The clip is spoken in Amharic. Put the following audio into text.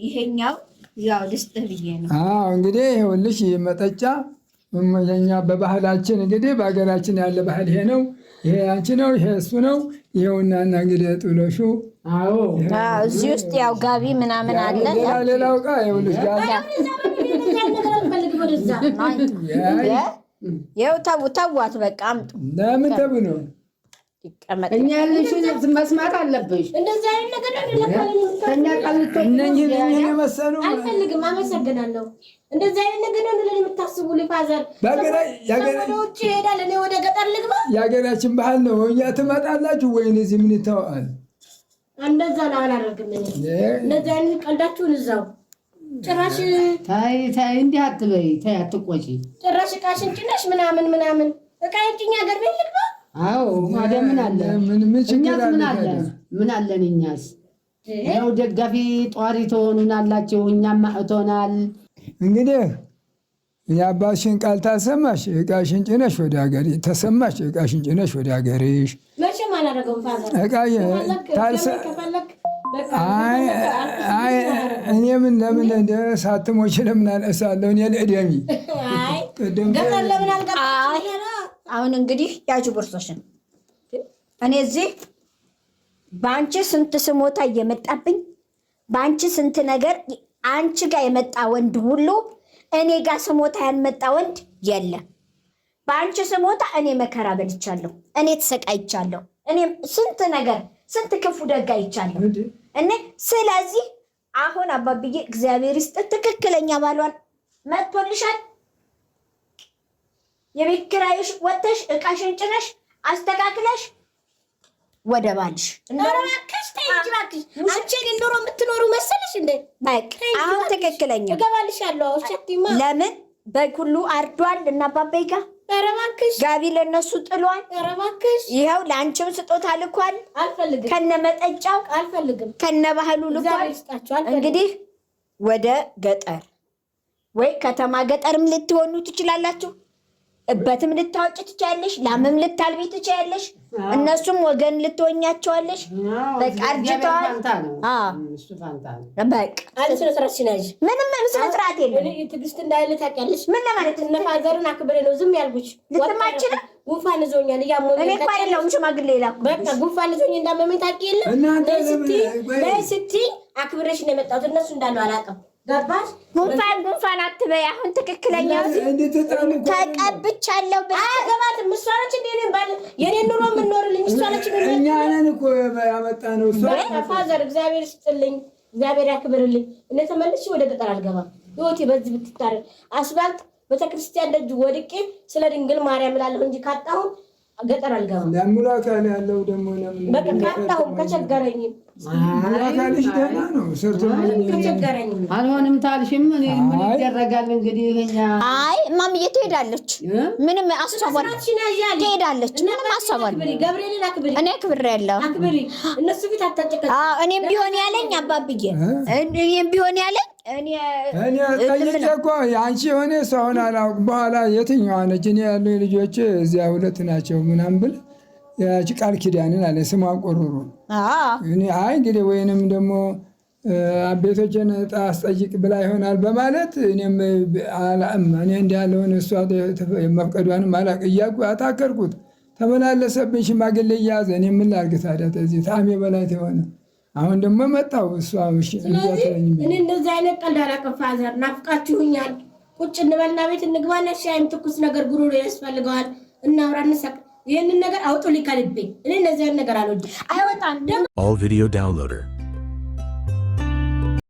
ይሄኛው ያው ልስጥህ ብዬ ነው። እንግዲህ ይኸውልሽ መጠጫ የኛ በባህላችን እንግዲህ በሀገራችን ያለ ባህል ይሄ ነው። ይሄ አንቺ ነው፣ ይሄ እሱ ነው። ይሄውና እንግዲህ ጥሎሹ እዚህ ውስጥ ያው ጋቢ ምናምን አለ። ሌላው ዕቃ ይኸውልሽ ጋቢ ይኸው ተዋት በቃ አምጡ። ለምን ተብ ነው እኛ ያልሽን መስማት አለብሽ። እንደዚህ አይነት ነገር ከኛ ቃልቶ እነኚህ የመሰሉ አልፈልግም። አመሰግናለሁ። እንደዚህ አይነት ነገር ነው የምታስቡ ሊፋዘር ወደ ይሄዳል። እኔ ወደ ገጠር ልግባ። የሀገራችን ባህል ነው። እኛ ትመጣላችሁ ወይ እዚህ ምን ይተዋል? እንደዛ ነው አላደርግም። እንደዚህ አይነት ቀልዳችሁን እዛው ጭራሽ ታይ እንዲህ አትበይ። ታይ አትቆጪ። ጭራሽ ዕቃሽን ጭነሽ ምናምን ዕቃዬን ጭኛ ሀገር ቤት ልግባ። ታዲያ ምን አለ? ምን አለን እኛስ? ያው ደጋፊ ጧሪ ትሆኑናላችሁ፣ እኛም ማዕቶናል። እንግዲህ የአባትሽን ቃል ታሰማሽ፣ ዕቃሽን ጭነሽ ወደ ሀገር ተሰማሽ፣ ዕቃሽን ጭነሽ ወደ ሀገርሽ። መቼም አላደረገውም ፋዘር። እኔ ምን ለምን እንደ ሳትሞች ለምን አነሳለሁ? እኔ ለእደሚ አሁን እንግዲህ ያጁ ቦርሶሽን እኔ እዚህ በአንቺ ስንት ስሞታ እየመጣብኝ በአንቺ ስንት ነገር አንቺ ጋር የመጣ ወንድ ሁሉ እኔ ጋር ስሞታ ያልመጣ ወንድ የለም። በአንቺ ስሞታ እኔ መከራ በልቻለሁ፣ እኔ ተሰቃይቻለሁ፣ እኔ ስንት ነገር ስንት ክፉ ደግ አይቻለሁ። እኔ ስለዚህ አሁን አባብዬ እግዚአብሔር ይስጥ ትክክለኛ ባሏን መጥቶልሻል። የቤት ኪራይሽ ወጥተሽ ዕቃሽን ጭነሽ አስተካክለሽ ወደ ባልሽ እንደራከሽ ታይጅባክሽ አንቺ እንደሮ የምትኖሩ መሰለሽ እንዴ? በቃ አሁን ትክክለኛ እገባልሻለሁ። እሸቲማ ለምን በኩሉ አርዷል እና አባቤ ጋር ተረባክሽ ጋቢ ለነሱ ጥሏል። ተረባክሽ ይሄው ለአንቺም ስጦታ ልኳል። አልፈልግም። ከነመጠጫው አልፈልግም። ከነባህሉ ልኳል። እንግዲህ ወደ ገጠር ወይ ከተማ ገጠርም ልትሆኑ ትችላላችሁ። እበትም ልታወጭ ትችያለሽ፣ ላምም ልታልቢ ትችያለሽ። እነሱም ወገን ልትወኛቸዋለሽ። በቃ አርጅተዋል። በቃ አንቺ ስነስርዓት ሲናጅ ምንም ስነስርዓት የለም። እኔ ትዕግስት እንዳይለ ታውቂያለሽ። ምን ለማለት ነፋዘርን አክብሬ ነው ዝም ያልኩሽ። ልትማችን ጉንፋን ይዞኛል እያሞኝ እኔ እኮ አይደለሁም ሽማግሌ ላኩ። በቃ ጉንፋን ይዞኝ እንዳመመኝ ታውቂ የለ ነይ ስትይ አክብሬሽ ነው የመጣሁት። እነሱ እንዳሉ አላውቅም። ገባሽ? ጉንፋን አትበይ። አሁን ትክክለኛ ተቀብቻለሁ። አያገባትም። እሷ ነች እንደ እኔን ባል የኔን ኑሮ የምንኖርልኝ እሷ ነች። እኛ ነን እኮ ያመጣነው። ፋዘር እግዚአብሔር ይስጥልኝ፣ እግዚአብሔር ያክብርልኝ። እኔ ተመልሼ ወደ ገጠር አልገባም። ህይወቴ በዚህ ብትታረቅ አስፋልት ቤተክርስቲያን ደጅ ወድቄ ስለ ድንግል ማርያም እላለሁ እንጂ ካጣሁ ገጠር አልገባም። ለሙላካ ያለው ደግሞ በቃ ካጣሁ ከቸገረኝም ሙላካልሽ ደህና ነው ሰርቶ ከቸገረኝም አልሆንም ታልሽም ምን ይደረጋል እንግዲህ እኛ አይ ማምዬ ትሄዳለች። ምንም አሳባል ትሄዳለች። ምንም አሳባል ገብርኤልን አክብሪ። እኔ አክብሬያለሁ። አክብሪ። እነሱ ፊት አታጨቀጭ። እኔም ቢሆን ያለኝ አባብዬ እኔም ቢሆን ያለኝ እኔ ጠይቄ እኮ አንቺ የሆነ ሰው ሆነ አላውቅም። በኋላ የትኛዋ ነች? እኔ ያሉ ልጆች እዚያ 2 ናቸው ምናምን ብል ያቺ ቃል ኪዳንን አለ ስሟን ቆርሮ አይ እንግዲህ ወይንም ደግሞ አቤቶችን አስጠይቅ ብላ ይሆናል በማለት እኔም እኔ እንዲህ ያለውን እሷ መፍቀዷንም አላውቅ እያልኩ አታከርኩት። ተመላለሰብኝ ሽማግሌ እያያዘ እኔ ምን ላድርግ ታዲያ ተዚህ ታሜ በላይ ተሆነ። አሁን ደግሞ መጣሁ እሷ እኔ እንደዚህ አይነት ቀልድ አላውቅም። ፋዘር ናፍቃችሁኛል። ቁጭ እንበልና ቤት እንግባና ሻይም ትኩስ ነገር ጉሮሮ ያስፈልገዋል። እናውራ እንሳቅ። ይሄንን ነገር አውጡ ሊካልብኝ እኔ እንደዚህ አይነት ነገር አልወድም። አይወጣም። All video downloader